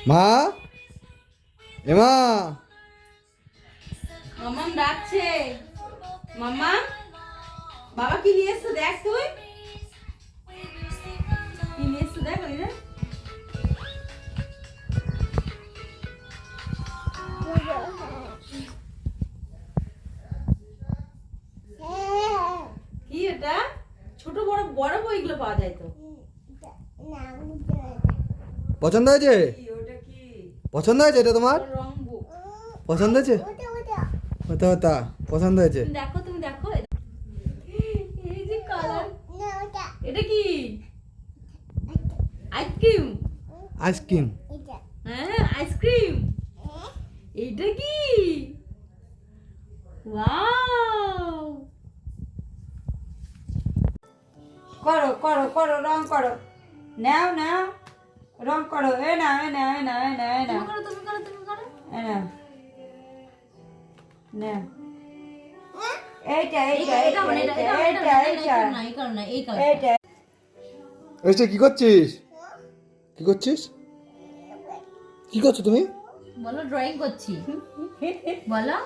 মা, এমা, মামাম ডাকছে। মামা, বাবা কি নিয়ে এসছো দেখ তুই। কি নিয়ে এসছো দেখ ওই দেখ। কি এটা? ছোট বড় বড় বইগুলো পাওয়া যায় তো। পছন্দ হয়েছে? ওটা কি? পছন্দ হয়েছে এটা তোমার? রং বুক। পছন্দ হয়েছে? ওটা ওটা পছন্দ হয়েছে? দেখো তুমি দেখো। এই যে কালার। এটা কি? আইসক্রিম। আইসক্রিম। হ্যাঁ আইসক্রিম। এটা কি? ওয়াও! করো করো করো রং করো। নাও নাও রং করো। এ নাও এ নাও এ নাও এ নাও এ নাও। তুমি করো তুমি করো। এ নাও। নাও। এইটা এইটা এইটা এইটা এইটা এই করো না এই করো। এইটা। এসে কি করছিস? কি করছিস? কি করছো তুমি? বলো ড্রয়িং করছি। বলো।